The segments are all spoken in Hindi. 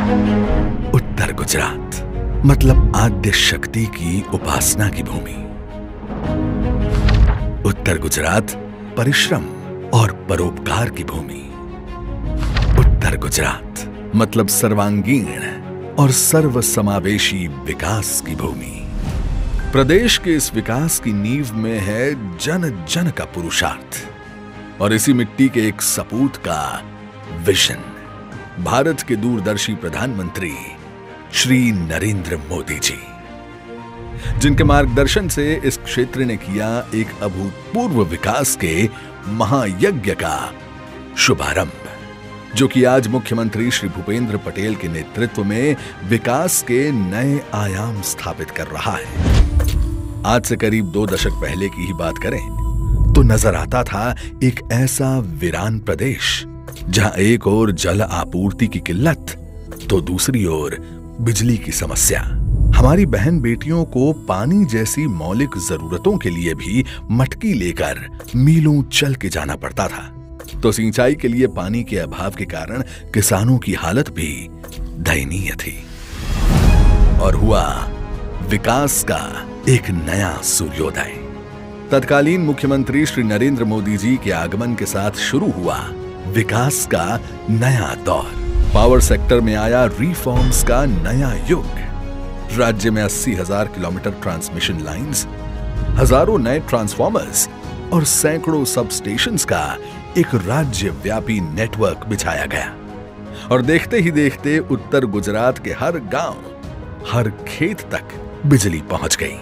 उत्तर गुजरात मतलब आद्य शक्ति की उपासना की भूमि। उत्तर गुजरात परिश्रम और परोपकार की भूमि। उत्तर गुजरात मतलब सर्वांगीण और सर्वसमावेशी विकास की भूमि। प्रदेश के इस विकास की नींव में है जन जन का पुरुषार्थ और इसी मिट्टी के एक सपूत का विजन। भारत के दूरदर्शी प्रधानमंत्री श्री नरेंद्र मोदी जी, जिनके मार्गदर्शन से इस क्षेत्र ने किया एक अभूतपूर्व विकास के महायज्ञ का शुभारंभ, जो कि आज मुख्यमंत्री श्री भूपेंद्र पटेल के नेतृत्व में विकास के नए आयाम स्थापित कर रहा है। आज से करीब 2 दशक पहले की ही बात करें तो नजर आता था एक ऐसा वीरान प्रदेश जहां एक ओर जल आपूर्ति की किल्लत तो दूसरी ओर बिजली की समस्या। हमारी बहन बेटियों को पानी जैसी मौलिक जरूरतों के लिए भी मटकी लेकर मीलों चल के जाना पड़ता था, तो सिंचाई के लिए पानी के अभाव के कारण किसानों की हालत भी दयनीय थी। और हुआ विकास का एक नया सूर्योदय। तत्कालीन मुख्यमंत्री श्री नरेंद्र मोदी जी के आगमन के साथ शुरू हुआ विकास का नया दौर। पावर सेक्टर में आया रिफॉर्म्स का नया युग। राज्य में 80,000 किलोमीटर ट्रांसमिशन लाइंस, हजारों नए ट्रांसफॉर्मर्स और सैकड़ों सब स्टेशंस का एक राज्यव्यापी नेटवर्क बिछाया गया। और देखते ही देखते उत्तर गुजरात के हर गांव, हर खेत तक बिजली पहुंच गई।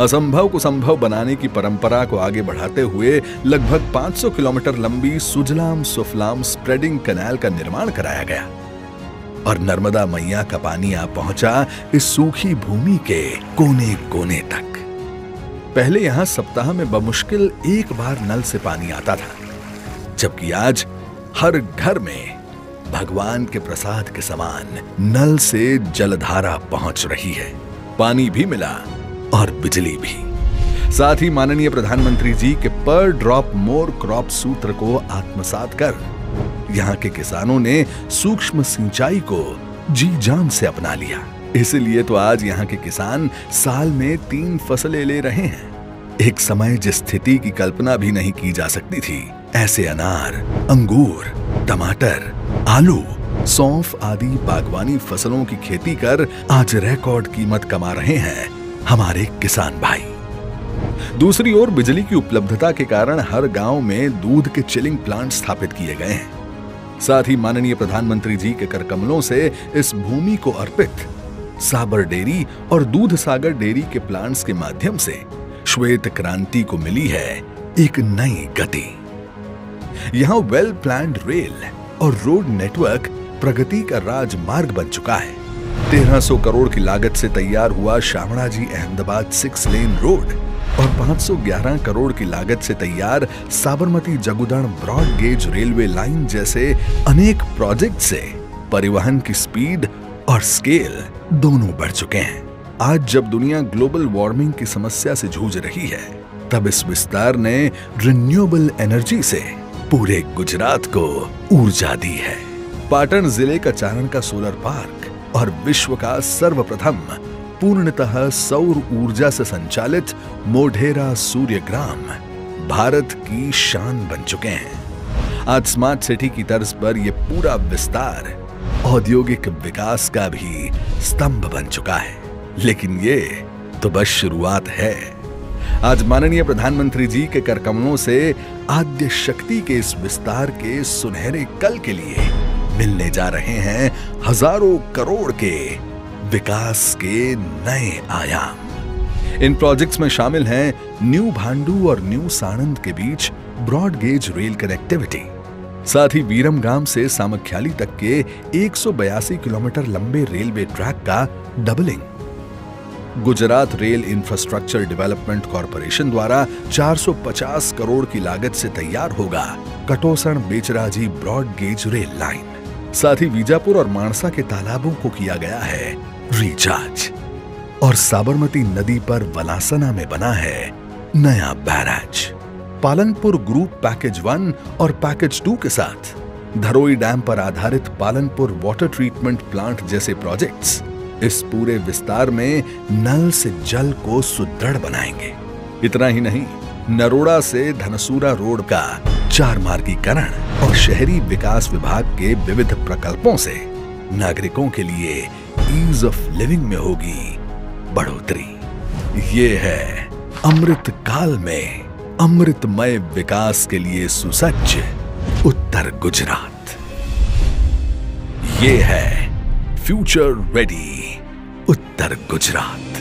असंभव को संभव बनाने की परंपरा को आगे बढ़ाते हुए लगभग 500 किलोमीटर लंबी सुजलाम सुफलाम स्प्रेडिंग कैनाल का निर्माण कराया गया और नर्मदा मैया का पानी आ पहुंचा इस सूखी भूमि के कोने कोने तक। पहले यहां सप्ताह में बमुश्किल एक बार नल से पानी आता था, जबकि आज हर घर में भगवान के प्रसाद के समान नल से जलधारा पहुंच रही है। पानी भी मिला और बिजली भी। साथ ही माननीय प्रधानमंत्री जी के पर ड्रॉप मोर क्रॉप सूत्र को आत्मसात कर यहां के किसानों ने सूक्ष्म सिंचाई को जी जान से अपना लिया। इसलिए तो आज यहां के किसान साल में 3 फसलें ले रहे हैं। एक समय जिस स्थिति की कल्पना भी नहीं की जा सकती थी, ऐसे अनार, अंगूर, टमाटर, आलू, सौंफ आदि बागवानी फसलों की खेती कर आज रिकॉर्ड कीमत कमा रहे हैं हमारे किसान भाई। दूसरी ओर बिजली की उपलब्धता के कारण हर गांव में दूध के चिलिंग प्लांट स्थापित किए गए हैं। साथ ही माननीय प्रधानमंत्री जी के कर कमलों से इस भूमि को अर्पित साबर डेयरी और दूध सागर डेयरी के प्लांट्स के माध्यम से श्वेत क्रांति को मिली है एक नई गति। यहां वेल प्लान्ड रेल और रोड नेटवर्क प्रगति का राजमार्ग बन चुका है। 1300 करोड़ की लागत से तैयार हुआ शामड़ाजी अहमदाबाद 6 लेन रोड और 511 करोड़ की लागत से तैयार Sabarmati Jagudan broad gauge railway line जैसे अनेक प्रोजेक्ट से परिवहन की स्पीड और स्केल दोनों बढ़ चुके हैं। आज जब दुनिया ग्लोबल वार्मिंग की समस्या से जूझ रही है, तब इस विस्तार ने रिन्यूएबल एनर्जी से पूरे गुजरात को ऊर्जा दी है। पाटन जिले का चारण का सोलर पार्क और विश्व का सर्वप्रथम पूर्णतः सौर ऊर्जा से संचालित मोढेरा सूर्य ग्राम भारत की शान बन चुके हैं। आज स्मार्ट सिटी की तर्ज पर यह पूरा विस्तार औद्योगिक विकास का भी स्तंभ बन चुका है। लेकिन ये तो बस शुरुआत है। आज माननीय प्रधानमंत्री जी के कर कमलों से आद्य शक्ति के इस विस्तार के सुनहरे कल के लिए मिलने जा रहे हैं हजारों करोड़ के विकास के नए आयाम। इन प्रोजेक्ट्स में शामिल हैं न्यू भांडू और न्यू साणंद के बीच ब्रॉड गेज रेल कनेक्टिविटी, साथ ही वीरमगाम से सामख्याली तक के 182 किलोमीटर लंबे रेलवे ट्रैक का doubling. Gujarat rail infrastructure development corporation द्वारा 450 करोड़ की लागत से तैयार होगा Katosan Becharaji broad gauge rail line. साथ ही बीजापुर और मानसा के तालाबों को किया गया है रिचार्ज और साबरमती नदी पर वलासना में बना है नया बैराज। पालनपुर ग्रुप पैकेज 1 और पैकेज 2 के साथ धरोई डैम पर आधारित पालनपुर वाटर ट्रीटमेंट प्लांट जैसे प्रोजेक्ट्स इस पूरे विस्तार में नल से जल को सुदृढ़ बनाएंगे। इतना ही नहीं, नरोड़ा से धनसूरा रोड का 4 मार्गीकरण और शहरी विकास विभाग के विविध प्रकल्पों से नागरिकों के लिए ईज ऑफ लिविंग में होगी बढ़ोतरी। ये है अमृत काल में अमृतमय विकास के लिए सुसज्ज उत्तर गुजरात। ये है फ्यूचर रेडी उत्तर गुजरात।